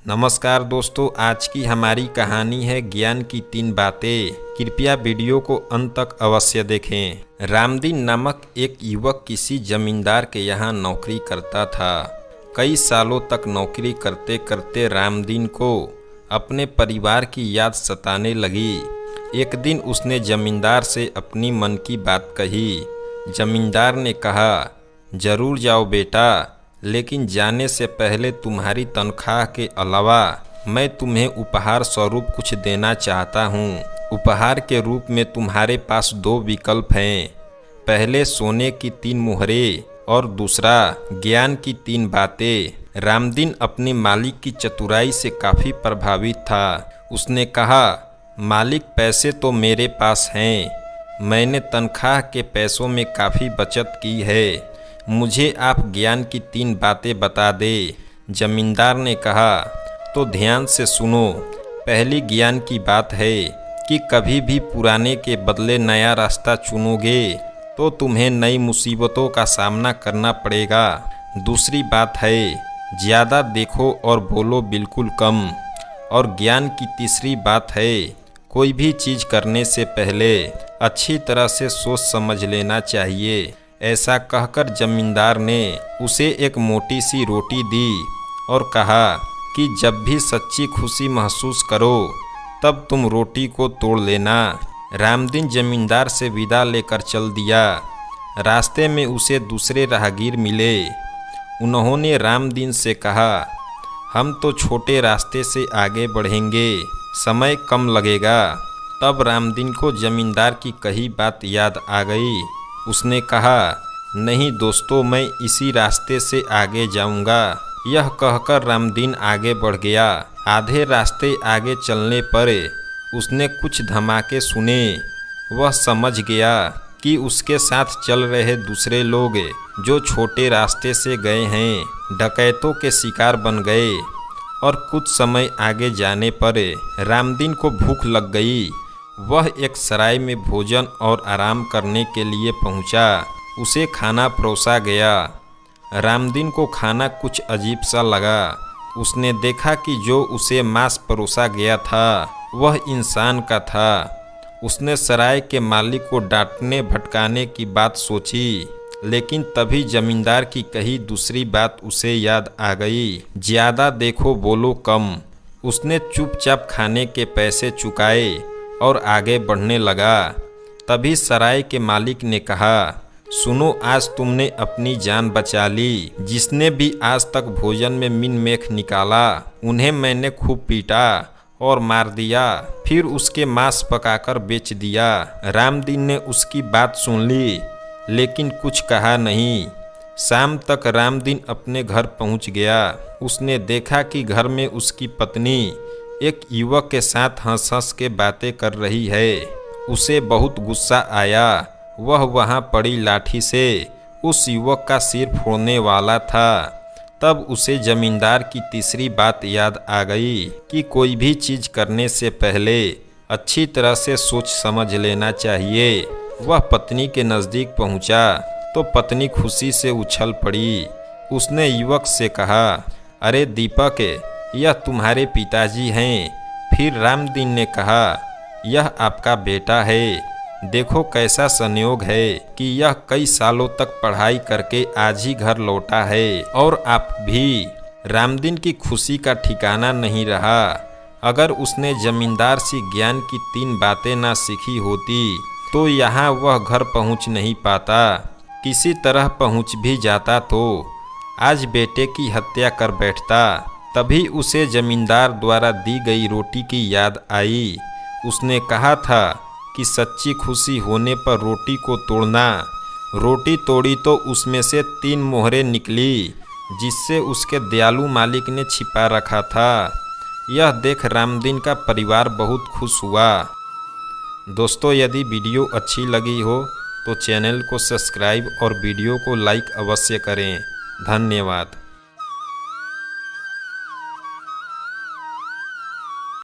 नमस्कार दोस्तों, आज की हमारी कहानी है ज्ञान की 3 बातें। कृपया वीडियो को अंत तक अवश्य देखें। रामदीन नामक एक युवक किसी जमींदार के यहाँ नौकरी करता था। कई सालों तक नौकरी करते करते रामदीन को अपने परिवार की याद सताने लगी। एक दिन उसने जमींदार से अपनी मन की बात कही। जमींदार ने कहा, जरूर जाओ बेटा, लेकिन जाने से पहले तुम्हारी तनख्वाह के अलावा मैं तुम्हें उपहार स्वरूप कुछ देना चाहता हूँ। उपहार के रूप में तुम्हारे पास 2 विकल्प हैं। पहले सोने की 3 मुहरें और दूसरा ज्ञान की 3 बातें। रामदीन अपने मालिक की चतुराई से काफ़ी प्रभावित था। उसने कहा, मालिक, पैसे तो मेरे पास हैं, मैंने तनख्वाह के पैसों में काफ़ी बचत की है, मुझे आप ज्ञान की 3 बातें बता दे। जमींदार ने कहा, तो ध्यान से सुनो। पहली ज्ञान की बात है कि कभी भी पुराने के बदले नया रास्ता चुनोगे तो तुम्हें नई मुसीबतों का सामना करना पड़ेगा। दूसरी बात है, ज़्यादा देखो और बोलो बिल्कुल कम। और ज्ञान की तीसरी बात है, कोई भी चीज़ करने से पहले अच्छी तरह से सोच समझ लेना चाहिए। ऐसा कहकर जमींदार ने उसे एक मोटी सी रोटी दी और कहा कि जब भी सच्ची खुशी महसूस करो तब तुम रोटी को तोड़ लेना। रामदीन जमींदार से विदा लेकर चल दिया। रास्ते में उसे दूसरे राहगीर मिले। उन्होंने रामदीन से कहा, हम तो छोटे रास्ते से आगे बढ़ेंगे, समय कम लगेगा। तब रामदीन को जमींदार की कही बात याद आ गई। उसने कहा, नहीं दोस्तों, मैं इसी रास्ते से आगे जाऊंगा। यह कहकर रामदीन आगे बढ़ गया। आधे रास्ते आगे चलने पर उसने कुछ धमाके सुने। वह समझ गया कि उसके साथ चल रहे दूसरे लोग जो छोटे रास्ते से गए हैं, डकैतों के शिकार बन गए। और कुछ समय आगे जाने पर रामदीन को भूख लग गई। वह एक सराय में भोजन और आराम करने के लिए पहुंचा। उसे खाना परोसा गया। रामदीन को खाना कुछ अजीब सा लगा। उसने देखा कि जो उसे मांस परोसा गया था वह इंसान का था। उसने सराय के मालिक को डांटने भटकाने की बात सोची, लेकिन तभी जमींदार की कही दूसरी बात उसे याद आ गई, ज़्यादा देखो बोलो कम। उसने चुपचाप खाने के पैसे चुकाए और आगे बढ़ने लगा। तभी सराय के मालिक ने कहा, सुनो, आज तुमने अपनी जान बचा ली। जिसने भी आज तक भोजन में मिन मेख निकाला उन्हें मैंने खूब पीटा और मार दिया, फिर उसके मांस पकाकर बेच दिया। रामदीन ने उसकी बात सुन ली, लेकिन कुछ कहा नहीं। शाम तक रामदीन अपने घर पहुंच गया। उसने देखा कि घर में उसकी पत्नी एक युवक के साथ हंस हंस के बातें कर रही है। उसे बहुत गुस्सा आया। वह वहां पड़ी लाठी से उस युवक का सिर फोड़ने वाला था। तब उसे जमींदार की तीसरी बात याद आ गई कि कोई भी चीज़ करने से पहले अच्छी तरह से सोच समझ लेना चाहिए। वह पत्नी के नज़दीक पहुंचा तो पत्नी खुशी से उछल पड़ी। उसने युवक से कहा, अरे दीपक, यह तुम्हारे पिताजी हैं। फिर रामदीन ने कहा, यह आपका बेटा है। देखो कैसा संयोग है कि यह कई सालों तक पढ़ाई करके आज ही घर लौटा है, और आप भी। रामदीन की खुशी का ठिकाना नहीं रहा। अगर उसने जमींदार से ज्ञान की 3 बातें ना सीखी होती तो यहाँ वह घर पहुँच नहीं पाता। किसी तरह पहुँच भी जाता तो आज बेटे की हत्या कर बैठता। तभी उसे जमींदार द्वारा दी गई रोटी की याद आई। उसने कहा था कि सच्ची खुशी होने पर रोटी को तोड़ना। रोटी तोड़ी तो उसमें से 3 मोहरें निकली, जिससे उसके दयालु मालिक ने छिपा रखा था। यह देख रामदीन का परिवार बहुत खुश हुआ। दोस्तों, यदि वीडियो अच्छी लगी हो तो चैनल को सब्सक्राइब और वीडियो को लाइक अवश्य करें। धन्यवाद।